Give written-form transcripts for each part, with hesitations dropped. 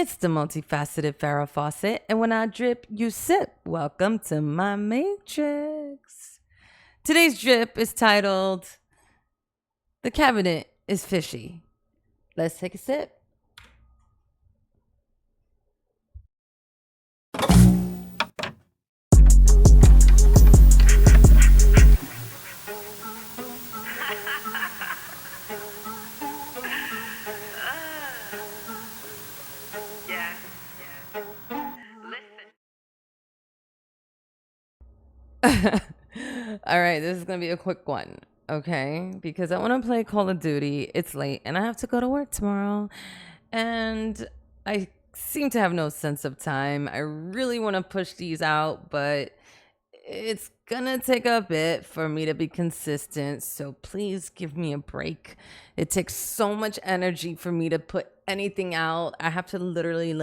It's the multifaceted FARO faucet, and when I drip, you sip. Welcome to my matrix. Today's drip is titled "The Cabinet Is Fishy." Let's take a sip. All right, this is going to be a quick one, okay? Because I want to play Call of Duty. It's late and I have to go to work tomorrow. And I seem to have no sense of time. I really want to push these out, but it's gonna take a bit for me to be consistent, so please give me a break. It takes so much energy for me to put anything out. I have to literally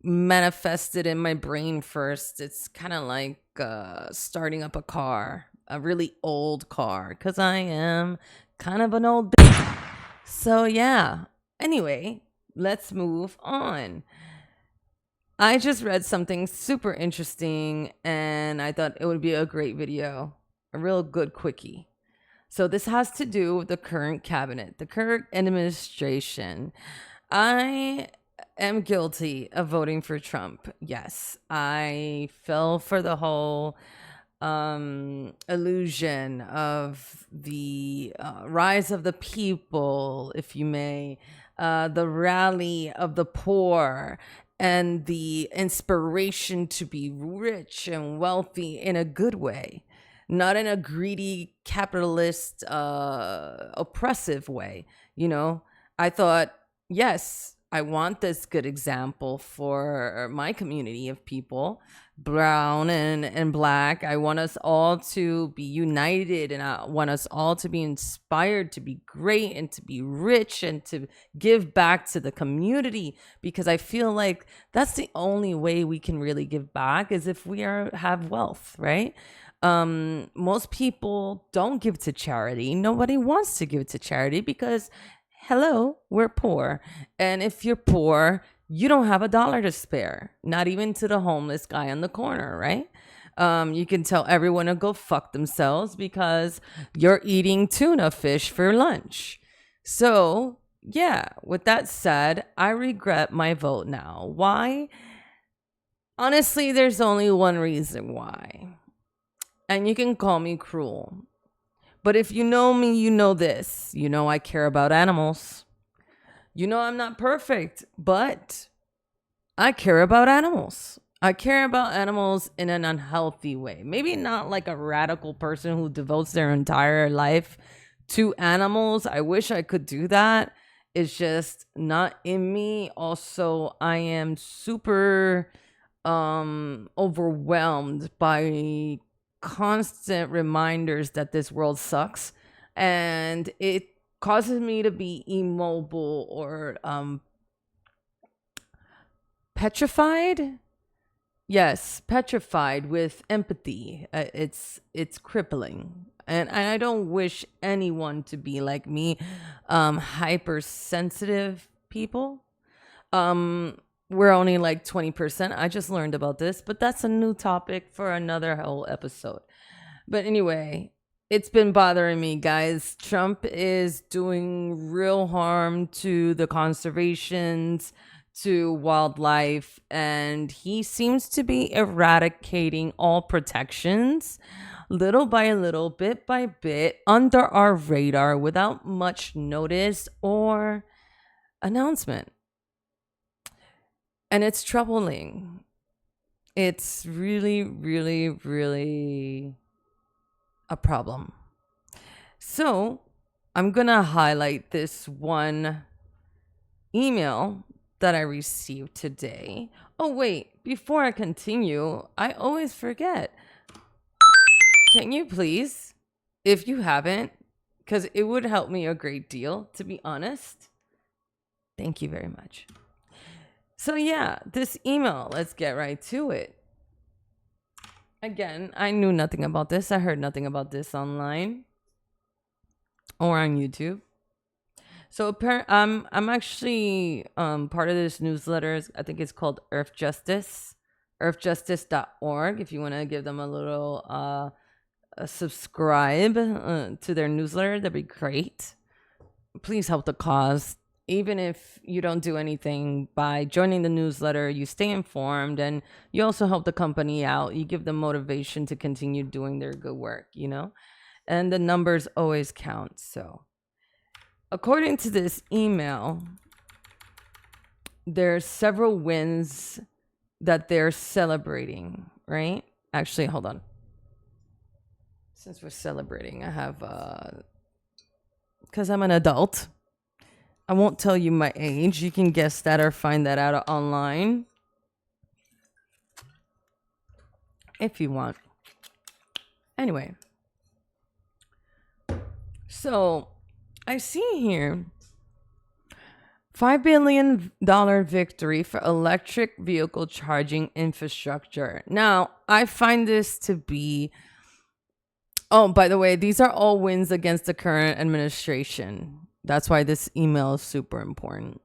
manifest it in my brain first. It's kind of like starting up a car, a really old car, because I am kind of an old bitch. So yeah, anyway, let's move on. I just read something super interesting and I thought it would be a great video, a real good quickie. So this has to do with the current cabinet, the current administration. I am guilty of voting for Trump. Yes, I fell for the whole illusion of the rise of the people, if you may, the rally of the poor, and the inspiration to be rich and wealthy in a good way, not in a greedy, capitalist, oppressive way. You know, I thought, yes, I want this good example for my community of people, brown and black. I want us all to be united, and I want us all to be inspired to be great and to be rich and to give back to the community, because I feel like that's the only way we can really give back is if we have wealth, right? Most people don't give to charity. Nobody wants to give to charity because hello, we're poor. And if you're poor, you don't have $1 to spare, not even to the homeless guy on the corner, right? You can tell everyone to go fuck themselves because you're eating tuna fish for lunch. So, yeah, with that said, I regret my vote now. Why? Honestly, there's only one reason why. And you can call me cruel. But if you know me, you know this. You know I care about animals. You know I'm not perfect, but I care about animals. I care about animals in an unhealthy way. Maybe not like a radical person who devotes their entire life to animals. I wish I could do that. It's just not in me. Also, I am super overwhelmed by constant reminders that this world sucks, and it causes me to be immobile or petrified. Yes, petrified with empathy. It's crippling, and I don't wish anyone to be like me. Hypersensitive people, we're only like 20%. I just learned about this, but that's a new topic for another whole episode. But anyway, it's been bothering me, guys. Trump is doing real harm to the conservations, to wildlife, and he seems to be eradicating all protections little by little, bit by bit, under our radar without much notice or announcement. And it's troubling. It's really, really, really a problem. So I'm going to highlight this one email that I received today. Oh, wait, before I continue, I always forget. Can you please, if you haven't, because it would help me a great deal, to be honest. Thank you very much. So yeah, this email, let's get right to it. Again, I knew nothing about this. I heard nothing about this online or on YouTube. So I'm actually part of this newsletter. I think it's called Earth Justice, earthjustice.org. If you want to give them a little subscribe to their newsletter, that'd be great. Please help the cause. Even if you don't do anything, by joining the newsletter, you stay informed and you also help the company out. You give them motivation to continue doing their good work, you know? And the numbers always count. So, according to this email, there's several wins that they're celebrating, right? Actually, hold on. Since we're celebrating, I have because I'm an adult, I won't tell you my age. You can guess that or find that out online if you want. Anyway, so I see here $5 billion victory for electric vehicle charging infrastructure. Now, I find this to be, oh, by the way, these are all wins against the current administration. That's why this email is super important.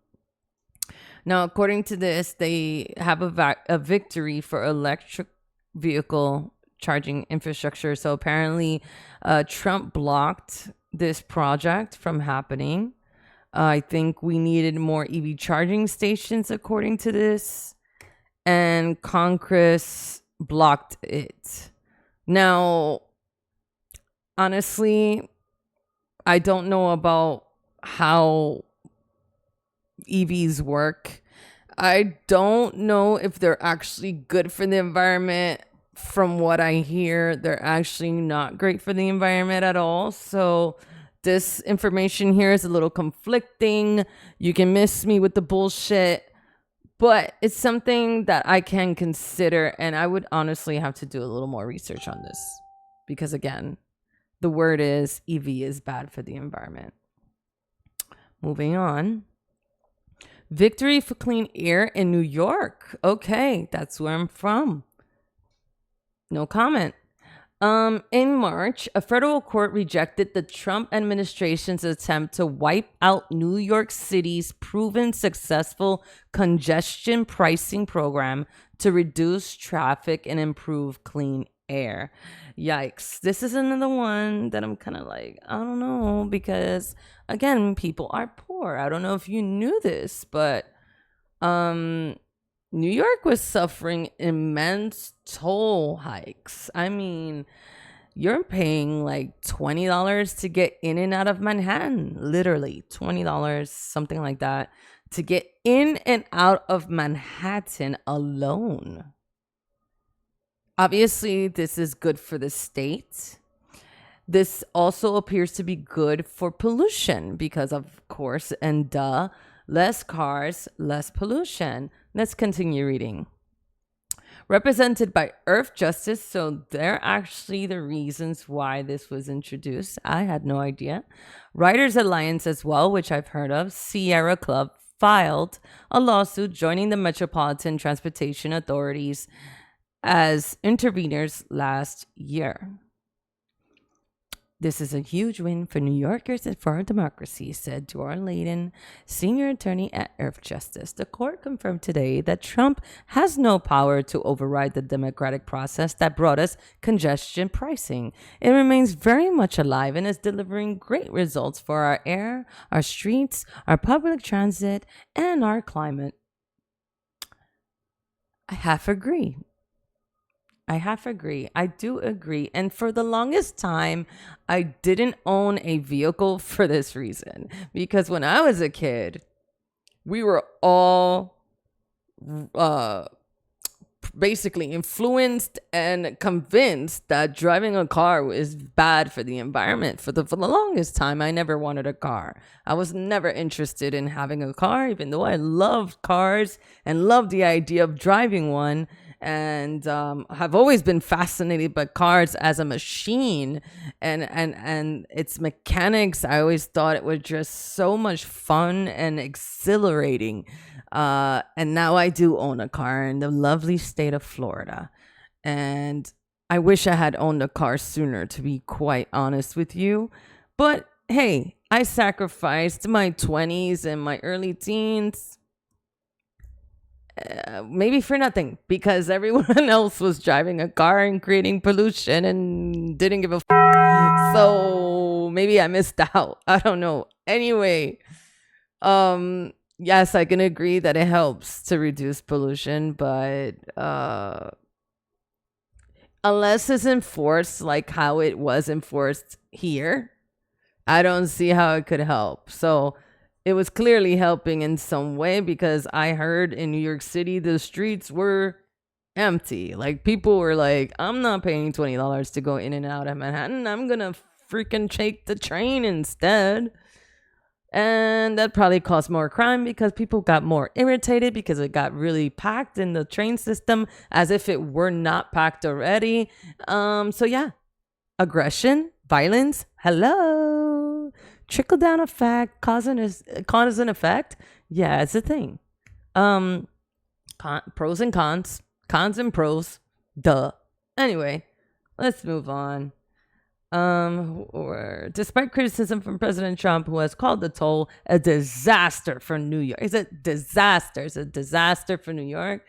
Now, according to this, they have a victory for electric vehicle charging infrastructure. So apparently, Trump blocked this project from happening. I think we needed more EV charging stations, according to this, and Congress blocked it. Now, honestly, I don't know about how EVs work. I don't know if they're actually good for the environment. From what I hear, they're actually not great for the environment at all. So this information here is a little conflicting. You can miss me with the bullshit, but it's something that I can consider, and I would honestly have to do a little more research on this because, again, the word is EV is bad for the environment. Moving on. Victory for clean air in New York. Okay, that's where I'm from. No comment. In March, a federal court rejected the Trump administration's attempt to wipe out New York City's proven successful congestion pricing program to reduce traffic and improve clean air. Yikes. This is another one that I'm kind of like, I don't know, because again, people are poor. I don't know if you knew this, but New York was suffering immense toll hikes. I mean, you're paying like $20 to get in and out of Manhattan. Literally $20, something like that, to get in and out of Manhattan alone. Obviously, this is good for the state. This also appears to be good for pollution because, of course, and duh, less cars, less pollution. Let's continue reading. Represented by Earth Justice, so they're actually the reasons why this was introduced. I had no idea. Riders Alliance as well, which I've heard of. Sierra Club filed a lawsuit joining the Metropolitan Transportation Authorities as interveners last year. This is a huge win for New Yorkers and for our democracy, said Dora Layden, senior attorney at Earth Justice. The court confirmed today that Trump has no power to override the democratic process that brought us congestion pricing. It remains very much alive and is delivering great results for our air, our streets, our public transit, and our climate. I half agree. I do agree. And for the longest time, I didn't own a vehicle for this reason. Because when I was a kid, we were all basically influenced and convinced that driving a car is bad for the environment. For the longest time, I never wanted a car. I was never interested in having a car, even though I loved cars and loved the idea of driving one. And have always been fascinated by cars as a machine and its mechanics. I always thought it was just so much fun and exhilarating. And now I do own a car in the lovely state of Florida. And I wish I had owned a car sooner, to be quite honest with you. But hey, I sacrificed my 20s and my early teens, maybe for nothing, because everyone else was driving a car and creating pollution and didn't give a so maybe I missed out. I don't know. Anyway, yes, I can agree that it helps to reduce pollution, but unless it's enforced like how it was enforced here, I don't see how it could help. So it was clearly helping in some way, because I heard in New York City the streets were empty. Like, people were like, I'm not paying $20 to go in and out of Manhattan. I'm gonna freaking take the train instead. And that probably caused more crime, because people got more irritated because it got really packed in the train system, as if it were not packed already. So yeah, aggression, violence, hello, trickle down effect, cause and effect. Yeah, it's a thing. Pros and cons, cons and pros. Duh. Anyway, let's move on. Despite criticism from President Trump, who has called the toll a disaster for New York, it's a disaster. It's a disaster for New York.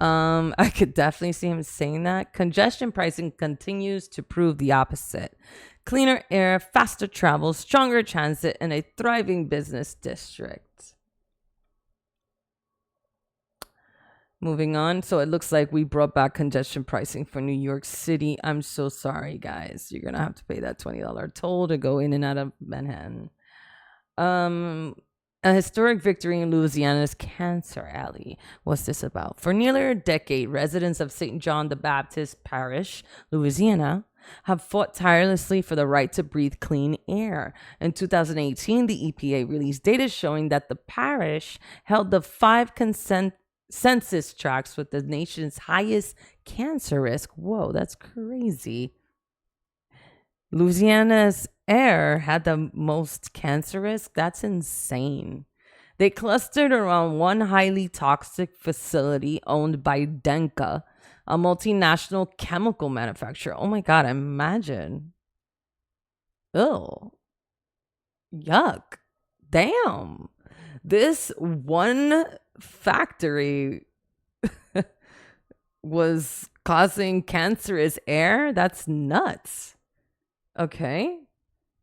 I could definitely see him saying that. Congestion pricing continues to prove the opposite. Cleaner air, faster travel, stronger transit, and a thriving business district. Moving on. So it looks like we brought back congestion pricing for New York City. I'm so sorry, guys. You're going to have to pay that $20 toll to go in and out of Manhattan. A historic victory in Louisiana's Cancer Alley. What's this about? For nearly a decade, residents of St. John the Baptist Parish, Louisiana, have fought tirelessly for the right to breathe clean air. In 2018, the EPA released data showing that the parish held the 5 census tracts with the nation's highest cancer risk. Whoa, that's crazy. Louisiana's air had the most cancer risk. That's insane. They clustered around one highly toxic facility owned by Denka, a multinational chemical manufacturer. Oh my God, imagine. Oh, yuck. Damn. This one factory was causing cancerous air? That's nuts. Okay.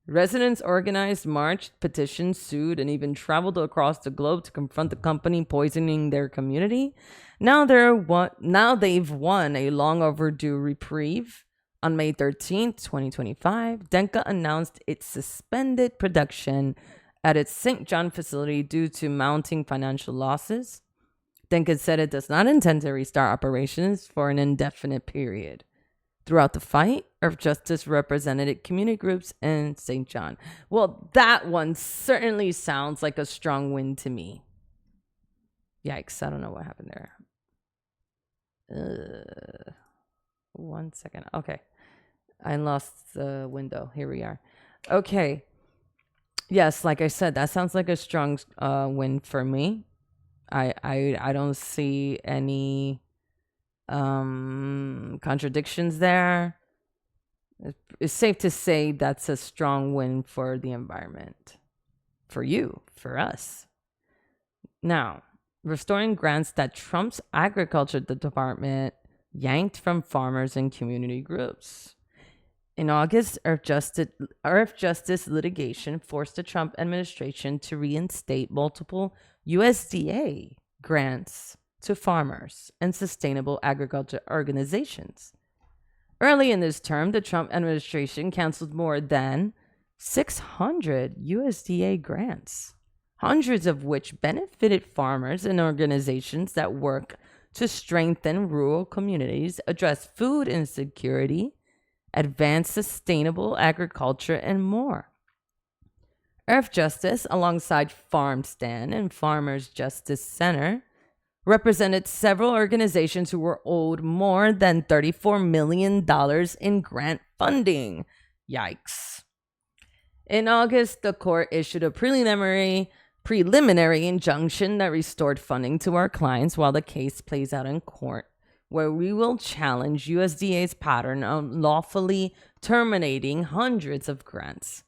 Residents organized, marched, petitioned, sued, and even traveled across the globe to confront the company poisoning their community. Now they've won a long overdue reprieve. On May 13th, 2025, Denka announced it suspended production at its St. John facility due to mounting financial losses. Denka said it does not intend to restart operations for an indefinite period. Throughout the fight, Earth Justice represented community groups in St. John. Well, that one certainly sounds like a strong win to me. Yikes, I don't know what happened there. 1 second. Okay. I lost the window. Here we are. Okay. Yes, like I said, that sounds like a strong win for me. I don't see any contradictions there. It's safe to say that's a strong win for the environment, for you, for us. Now, restoring grants that Trump's agriculture department yanked from farmers and community groups. In August, Earth Justice litigation forced the Trump administration to reinstate multiple USDA grants to farmers and sustainable agriculture organizations. Early in this term, the Trump administration canceled more than 600 USDA grants, hundreds of which benefited farmers and organizations that work to strengthen rural communities, address food insecurity, advance sustainable agriculture, and more. Earth Justice, alongside FarmStand and Farmers Justice Center, represented several organizations who were owed more than $34 million in grant funding. Yikes. In August, the court issued a preliminary injunction that restored funding to our clients while the case plays out in court, where we will challenge USDA's pattern of lawfully terminating hundreds of grants.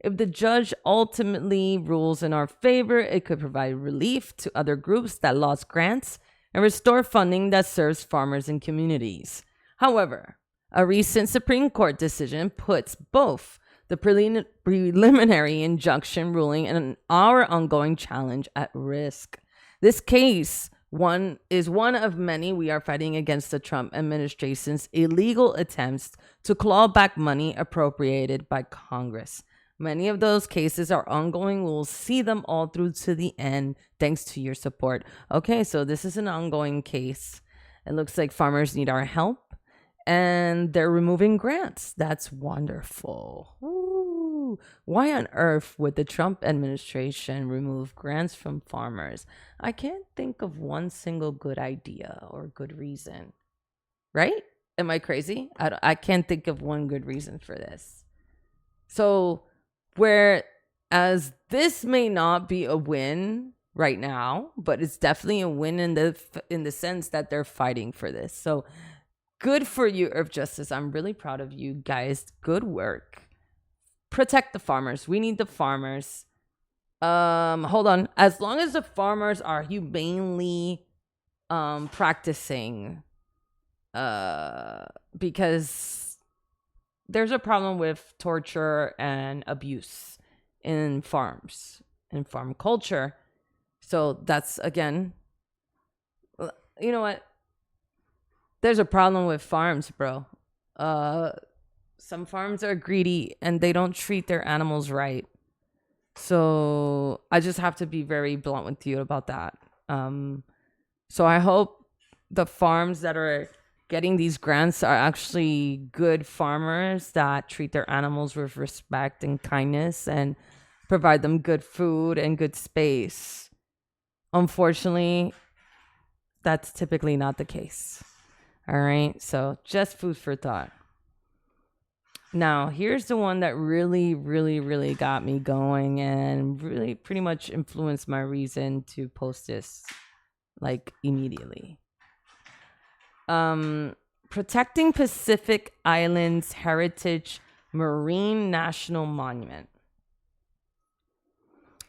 If the judge ultimately rules in our favor, it could provide relief to other groups that lost grants and restore funding that serves farmers and communities. However, a recent Supreme Court decision puts both the preliminary injunction ruling and our ongoing challenge at risk. This case is one of many we are fighting against the Trump administration's illegal attempts to claw back money appropriated by Congress. Many of those cases are ongoing. We'll see them all through to the end, thanks to your support. Okay, so this is an ongoing case. It looks like farmers need our help, and they're removing grants. That's wonderful. Ooh. Why on earth would the Trump administration remove grants from farmers? I can't think of one single good idea or good reason. Right? Am I crazy? I can't think of one good reason for this. So, whereas this may not be a win right now, but it's definitely a win in the sense that they're fighting for this. So good for you, Earth Justice. I'm really proud of you guys. Good work. Protect the farmers. We need the farmers. Hold on. As long as the farmers are humanely practicing, because there's a problem with torture and abuse in farms, in farm culture. So that's, again, you know what? There's a problem with farms, bro. Some farms are greedy and they don't treat their animals right. So I just have to be very blunt with you about that. So I hope the farms that are getting these grants are actually good farmers that treat their animals with respect and kindness and provide them good food and good space. Unfortunately, that's typically not the case. All right, so just food for thought. Now, here's the one that really, really, really got me going and really pretty much influenced my reason to post this like immediately. Protecting Pacific Islands Heritage Marine National Monument.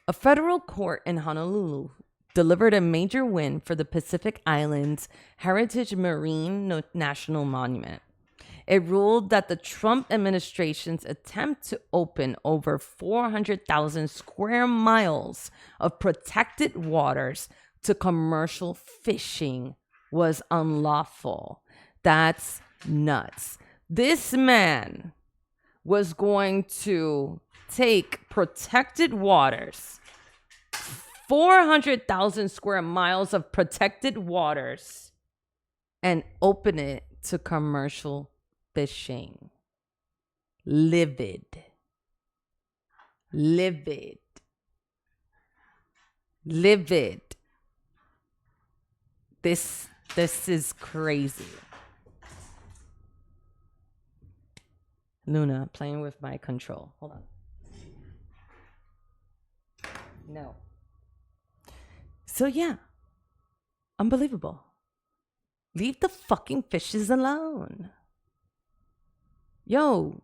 A federal court in Honolulu delivered a major win for the Pacific Islands Heritage Marine National Monument. It ruled that the Trump administration's attempt to open over 400,000 square miles of protected waters to commercial fishing was unlawful. That's nuts. This man was going to take protected waters, 400,000 square miles of protected waters, and open it to commercial fishing. Livid. This is crazy. Luna, playing with my control. Hold on. No. So yeah. Unbelievable. Leave the fucking fishes alone. Yo,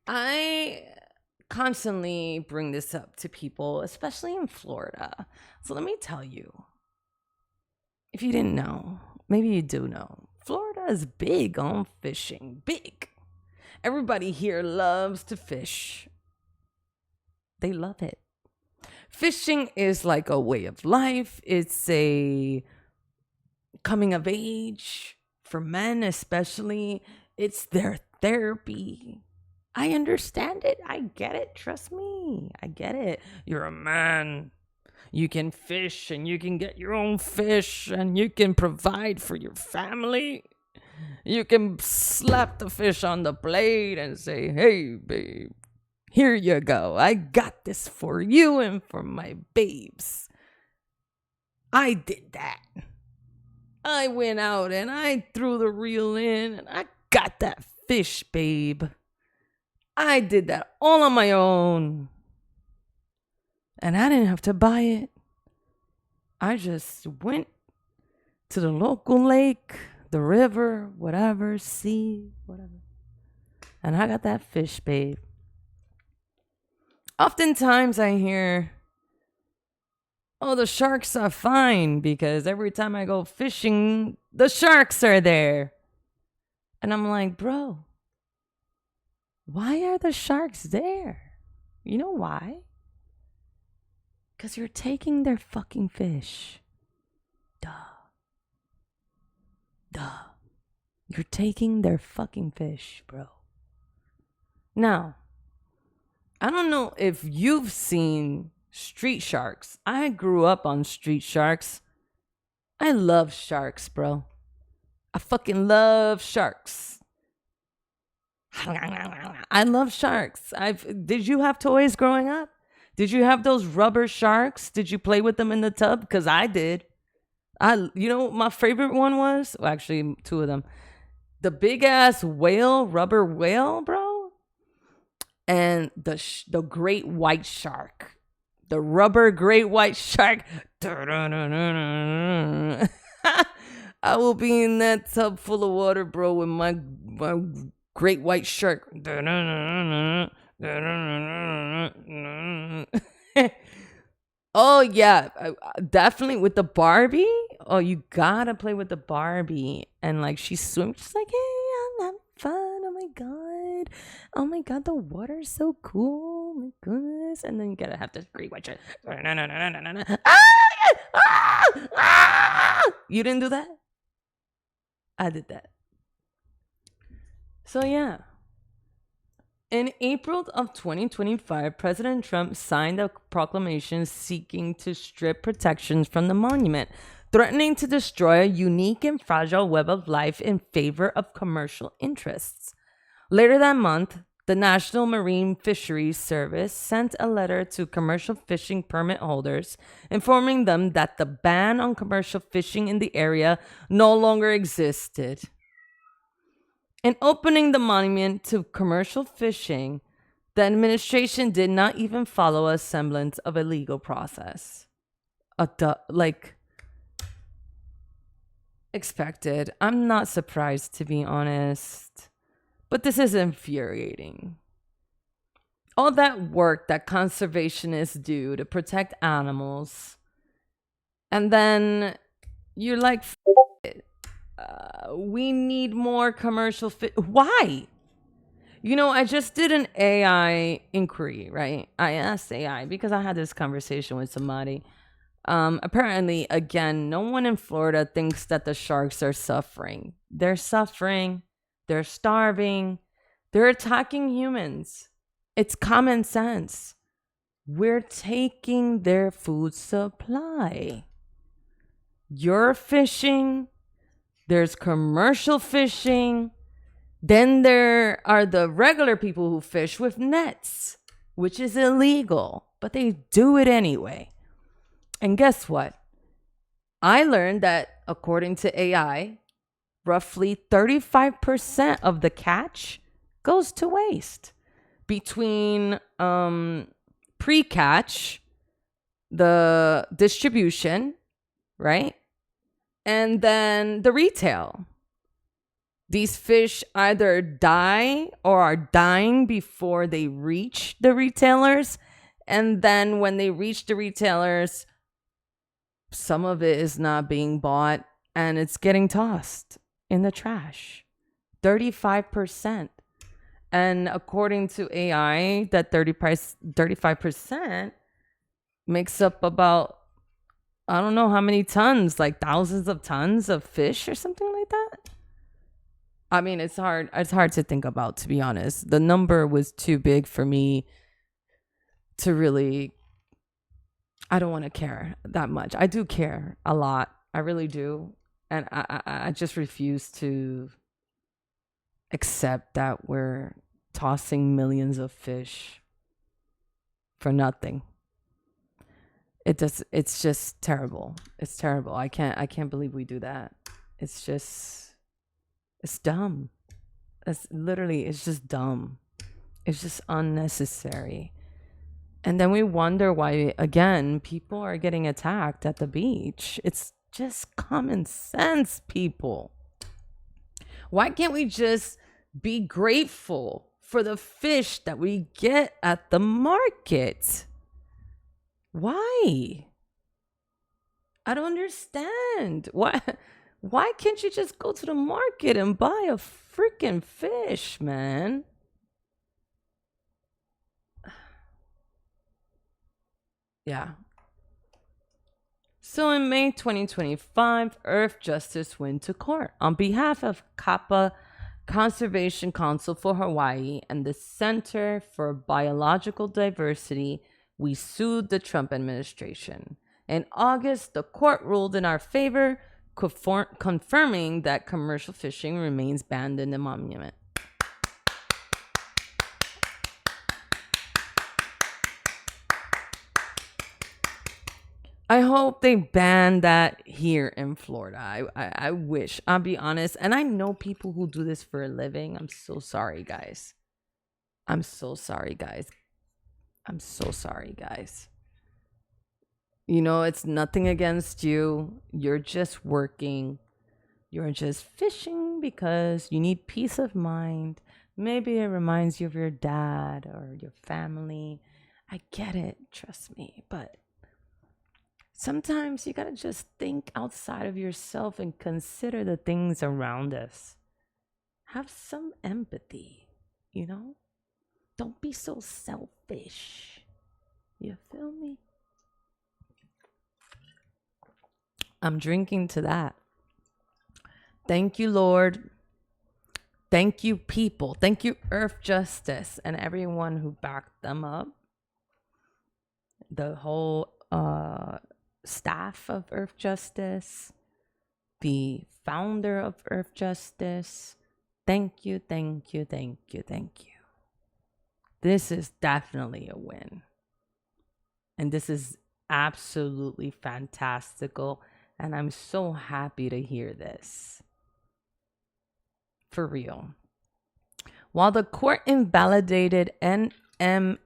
I constantly bring this up to people, especially in Florida. So let me tell you, if you didn't know, maybe you do know, Florida is big on fishing. Big. Everybody here loves to fish. They love it. Fishing is like a way of life. It's a coming of age for men, especially. It's their therapy. I understand it. I get it. Trust me. I get it. You're a man. You can fish and you can get your own fish and you can provide for your family. You can slap the fish on the blade and say, hey, babe, here you go. I got this for you and for my babes. I did that. I went out and I threw the reel in and I got that fish, babe. I did that all on my own. And I didn't have to buy it. I just went to the local lake, the river, whatever, sea, whatever. And I got that fish, babe. Oftentimes I hear, oh, the sharks are fine because every time I go fishing, the sharks are there. And I'm like, bro, why are the sharks there? You know why? Because you're taking their fucking fish. Duh. You're taking their fucking fish, bro. Now, I don't know if you've seen street sharks. I grew up on street sharks. I love sharks, bro. I fucking love sharks. I love sharks. Did you have toys growing up? Did you have those rubber sharks? Did you play with them in the tub? Because I did. You know what my favorite one was? Well, actually, two of them. The big ass whale, rubber whale, bro. And the great white shark. The rubber great white shark. I will be in that tub full of water, bro, with my great white shark. Oh, yeah. Definitely with the Barbie. Oh, you gotta play with the Barbie. And like she swims. She's like, hey, I'm having fun. Oh my God, the water's so cool. Oh my goodness. And then you gotta have this great white shark. You didn't do that? I did that. So yeah. In April of 2025, President Trump signed a proclamation seeking to strip protections from the monument, threatening to destroy a unique and fragile web of life in favor of commercial interests. Later that month, the National Marine Fisheries Service sent a letter to commercial fishing permit holders, informing them that the ban on commercial fishing in the area no longer existed. In opening the monument to commercial fishing, the administration did not even follow a semblance of a legal process. Expected. I'm not surprised, to be honest. But this is infuriating. All that work that conservationists do to protect animals, and then you're like, it. We need more commercial Why? You know, I just did an AI inquiry, right? I asked AI because I had this conversation with somebody. Apparently, again, no one in Florida thinks that the sharks are suffering. They're suffering. They're starving. They're attacking humans. It's common sense. We're taking their food supply. You're fishing. There's commercial fishing. Then there are the regular people who fish with nets, which is illegal, but they do it anyway. And guess what? I learned that according to AI, roughly 35% of the catch goes to waste between pre-catch, the distribution, right? And then the retail. These fish either die or are dying before they reach the retailers. And then when they reach the retailers, some of it is not being bought and it's getting tossed in the trash. 35%. And according to AI, that 35% makes up about, I don't know how many tons, like thousands of tons of fish or something like that. I mean, it's hard to think about, to be honest. The number was too big for me to really, I don't want to care that much. I do care a lot. I really do. And I just refuse to accept that we're tossing millions of fish for nothing. It's just terrible. It's terrible. I can't believe we do that. It's dumb. It's just dumb. It's just unnecessary. And then we wonder why, again, people are getting attacked at the beach. It's just common sense, people. Why can't we just be grateful for the fish that we get at the market. Why? I don't understand. Why can't you just go to the market and buy a freaking fish, man? Yeah. So in May 2025, Earth Justice went to court on behalf of Kappa Conservation Council for Hawaii and the Center for Biological Diversity. We sued the Trump administration. In August, the court ruled in our favor, confirming that commercial fishing remains banned in the monument. I hope they ban that here in Florida. I wish. I'll be honest. And I know people who do this for a living. I'm so sorry, guys. I'm so sorry, guys. I'm so sorry, guys. You know, it's nothing against you. You're just working. You're just fishing because you need peace of mind. Maybe it reminds you of your dad or your family. I get it. Trust me. But sometimes you gotta just think outside of yourself and consider the things around us. Have some empathy, you know? Don't be so selfish. You feel me? I'm drinking to that. Thank you, Lord. Thank you, people. Thank you, Earth Justice, and everyone who backed them up. The whole staff of Earth Justice, the founder of Earth Justice. Thank you, thank you, thank you, thank you. This is definitely a win. And this is absolutely fantastical. And I'm so happy to hear this. For real. While the court invalidated NMFS's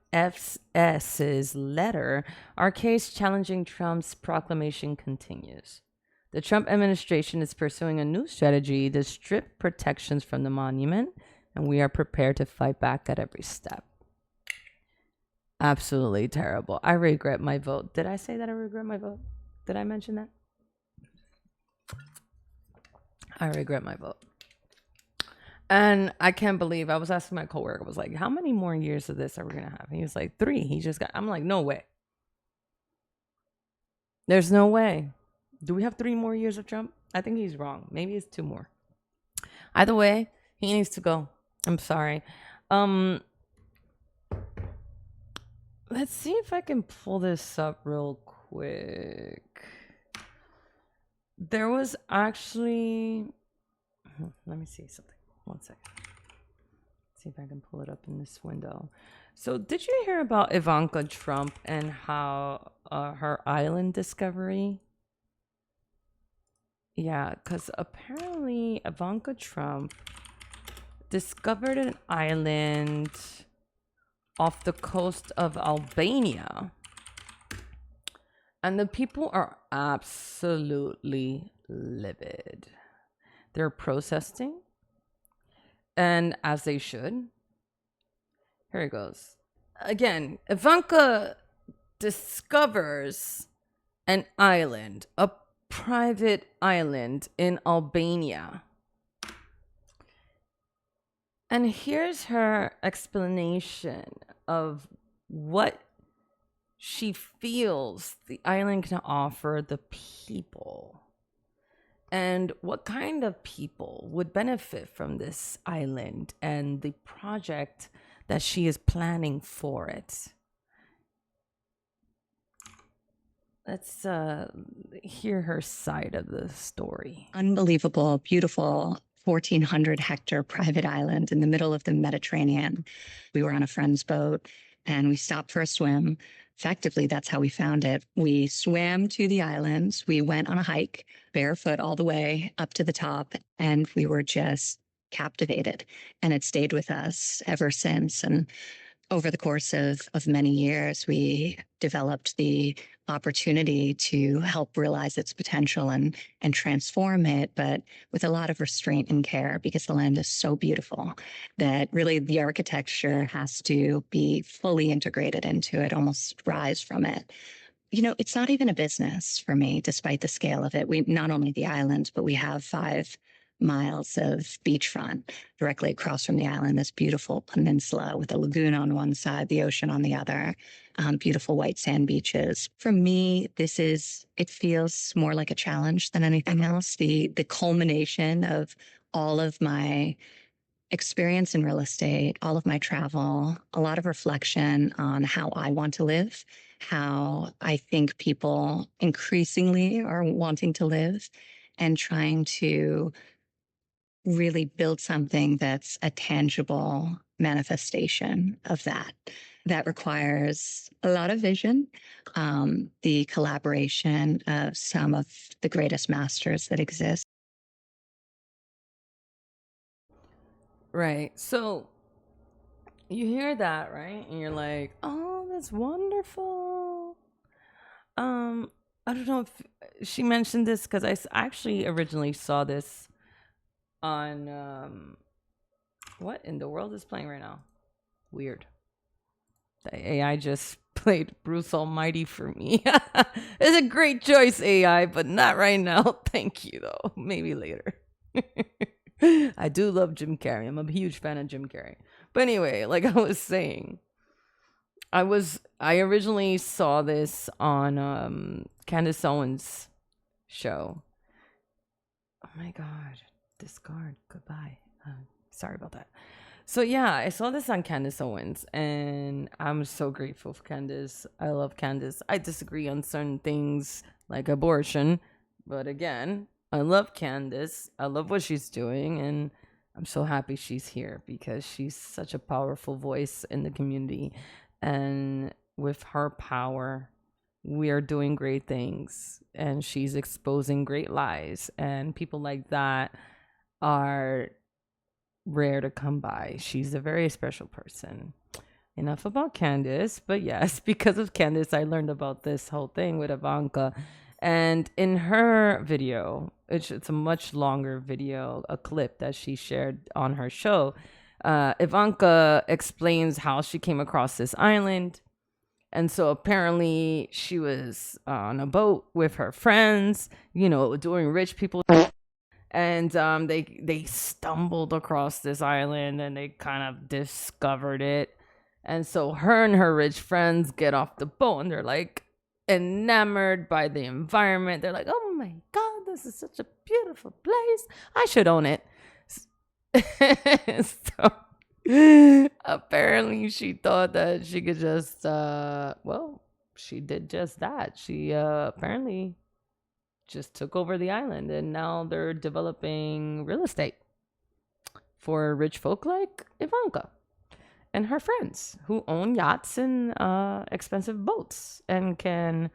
letter, our case challenging Trump's proclamation continues. The Trump administration is pursuing a new strategy to strip protections from the monument, and we are prepared to fight back at every step. Absolutely terrible. I regret my vote. Did I say that I regret my vote? Did I mention that? I regret my vote. And I can't believe, I was asking my coworker, I was like, how many more years of this are we going to have? And he was like, 3. He just got, I'm like, no way. There's no way. Do we have 3 more years of Trump? I think he's wrong. Maybe it's 2 more. Either way, he needs to go. I'm sorry. Let's see if I can pull this up real quick. There was actually, let me see something. 1 second. See if I can pull it up in this window. So did you hear about Ivanka Trump and how her island discovery? Yeah, because apparently Ivanka Trump discovered an island off the coast of Albania. And the people are absolutely livid. They're protesting. And as they should. Here it goes. Again, Ivanka discovers an island, a private island in Albania. And here's her explanation of what she feels the island can offer the people. And what kind of people would benefit from this island and the project that she is planning for it. Let's hear her side of the story. Unbelievable, beautiful 1,400 hectare private island in the middle of the Mediterranean. We were on a friend's boat and we stopped for a swim. Effectively, that's how we found it. We swam to the island. We went on a hike, barefoot all the way up to the top, and we were just captivated. And it stayed with us ever since. And over the course of many years, we developed the opportunity to help realize its potential and transform it, but with a lot of restraint and care because the land is so beautiful that really the architecture has to be fully integrated into it, almost rise from it. You know, it's not even a business for me, despite the scale of it. We not only the island, but we have 5 miles of beachfront directly across from the island, this beautiful peninsula with a lagoon on one side, the ocean on the other, beautiful white sand beaches. For me, it feels more like a challenge than anything else. The culmination of all of my experience in real estate, all of my travel, a lot of reflection on how I want to live, how I think people increasingly are wanting to live, and trying to really build something that's a tangible manifestation of that. That requires a lot of vision, the collaboration of some of the greatest masters that exist. Right. So you hear that, right? And you're like, oh, that's wonderful. I don't know if she mentioned this because actually originally saw this on what in the world is playing right now? Weird. The AI just played Bruce Almighty for me. It's a great choice, AI, but not right now. Thank you, though. Maybe later. I do love Jim Carrey. I'm a huge fan of Jim Carrey. But anyway, like I was saying, I originally saw this on Candace Owens' show. Oh my god, discard. Goodbye. Sorry about that. So yeah, I saw this on Candace Owens, and I'm so grateful for Candace. I love Candace. I disagree on certain things like abortion, but again, I love Candace. I love what she's doing, and I'm so happy she's here because she's such a powerful voice in the community. And with her power, we are doing great things, and she's exposing great lies. And people like that are rare to come by. She's a very special person. Enough about Candace, but yes, because of Candace, I learned about this whole thing with Ivanka. And in her video, it's a much longer video, a clip that she shared on her show. Ivanka explains how she came across this island. And so apparently she was on a boat with her friends, doing rich people. And they stumbled across this island and they kind of discovered it. And so her and her rich friends get off the boat and they're like enamored by the environment. They're like, oh my god, this is such a beautiful place, I should own it. So apparently she thought that she could just she did just that. She apparently just took over the island, and now they're developing real estate for rich folk like Ivanka and her friends who own yachts and expensive boats and can,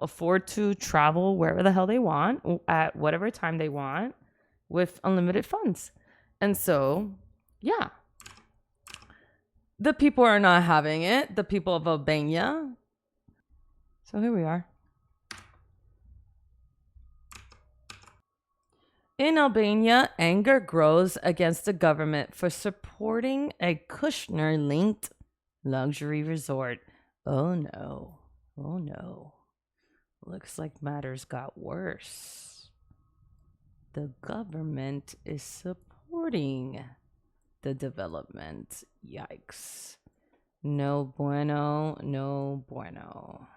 afford to travel wherever the hell they want at whatever time they want with unlimited funds. And so, yeah, the people are not having it, the people of Albania. So here we are. In Albania, anger grows against the government for supporting a Kushner-linked luxury resort. Oh no. Oh no. Looks like matters got worse. The government is supporting the development. Yikes. No bueno, no bueno.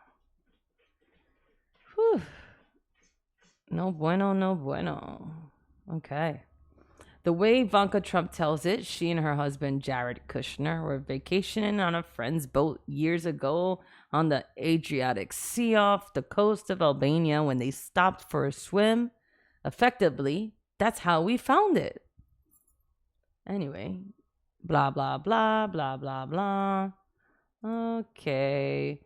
Whew. No bueno, no bueno. Okay. The way Ivanka Trump tells it, she and her husband Jared Kushner were vacationing on a friend's boat years ago on the Adriatic Sea off the coast of Albania when they stopped for a swim. Effectively, that's how we found it. Anyway, blah, blah, blah, blah, blah, blah. Okay.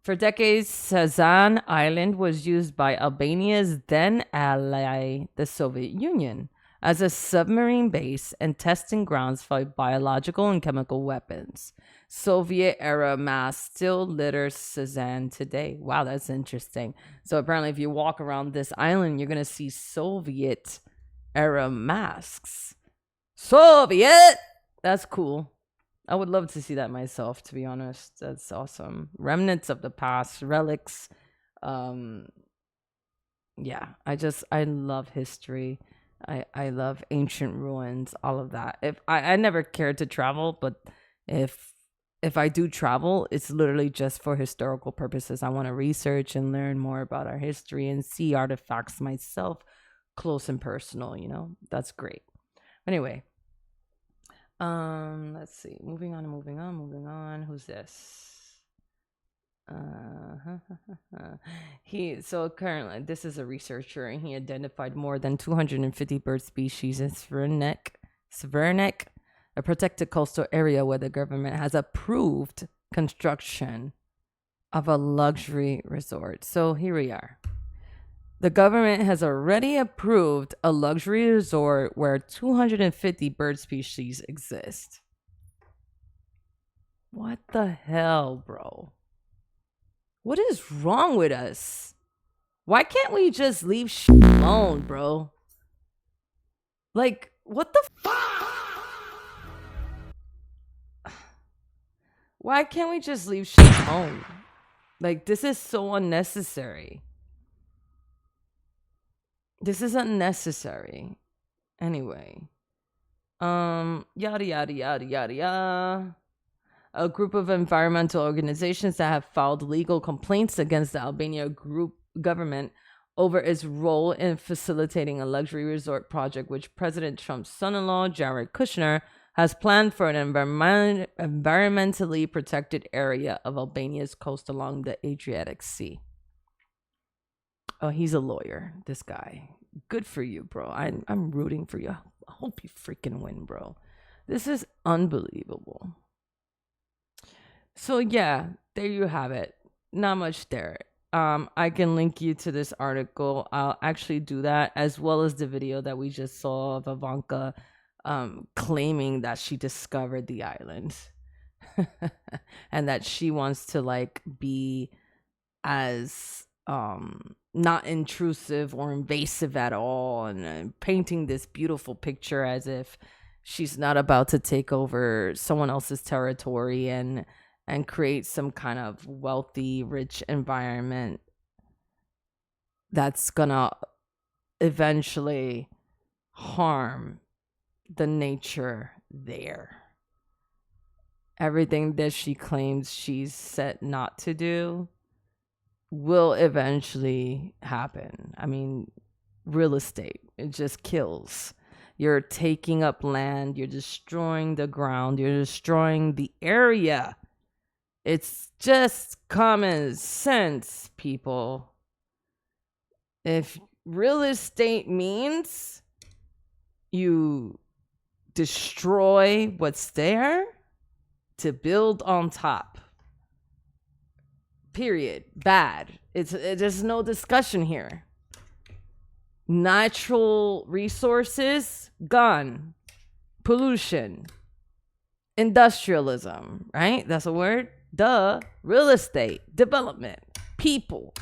For decades, Sazan Island was used by Albania's then ally, the Soviet Union, as a submarine base and testing grounds for biological and chemical weapons. Soviet era masks still litter Cezanne today. Wow, that's interesting. So apparently, if you walk around this island, you're gonna see Soviet era masks. Soviet! That's cool. I would love to see that myself, to be honest. That's awesome. Remnants of the past, relics. Um, yeah, I love history. I love ancient ruins, all of that. If I never cared to travel, but if if I do travel, it's literally just for historical purposes. I want to research and learn more about our history and see artifacts myself, close and personal, you know? That's great. Anyway, let's see. Moving on. Who's this? So currently this is a researcher and he identified more than 250 bird species in Svernek, a protected coastal area where the government has approved construction of a luxury resort. So here we are. The government has already approved a luxury resort where 250 bird species exist. What the hell, bro? What is wrong with us? Why can't we just leave shit alone, bro? Like, what the Why can't we just leave shit alone? Like, this is so unnecessary. This is unnecessary. Anyway. Yada yada yada yada yada. A group of environmental organizations that have filed legal complaints against the Albania government over its role in facilitating a luxury resort project, which President Trump's son-in-law, Jared Kushner, has planned for an environmentally protected area of Albania's coast along the Adriatic Sea. Oh, he's a lawyer, this guy. Good for you, bro. I'm rooting for you. I hope you freaking win, bro. This is unbelievable. So yeah, there you have it. Not much there. I can link you to this article. I'll actually do that, as well as the video that we just saw of Ivanka claiming that she discovered the island and that she wants to like be as not intrusive or invasive at all, and painting this beautiful picture as if she's not about to take over someone else's territory and create some kind of wealthy, rich environment that's gonna eventually harm the nature there. Everything that she claims she's set not to do will eventually happen. I mean, real estate, it just kills. You're taking up land, you're destroying the ground, you're destroying the area. It's just common sense, people. If real estate means you destroy what's there to build on top, period. Bad. There's no discussion here. Natural resources, gone. Pollution. Industrialism, right? That's a word. Duh. Real estate, development, people,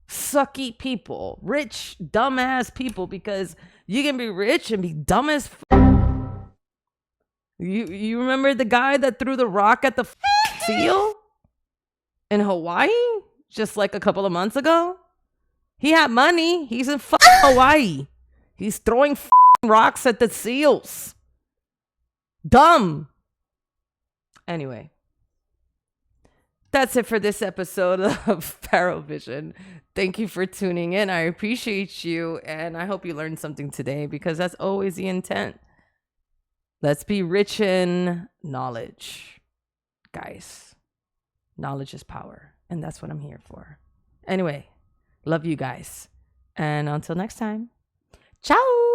sucky people, rich, dumbass people, because you can be rich and be dumb as You remember the guy that threw the rock at the seal in Hawaii just like a couple of months ago? He had money. He's in Hawaii. He's throwing rocks at the seals. Dumb. Anyway. That's it for this episode of FARO Vision. Thank you for tuning in. I appreciate you, and I hope you learned something today, because that's always the intent. Let's be rich in knowledge. Guys, knowledge is power, and that's what I'm here for. Anyway, love you guys. And until next time, ciao.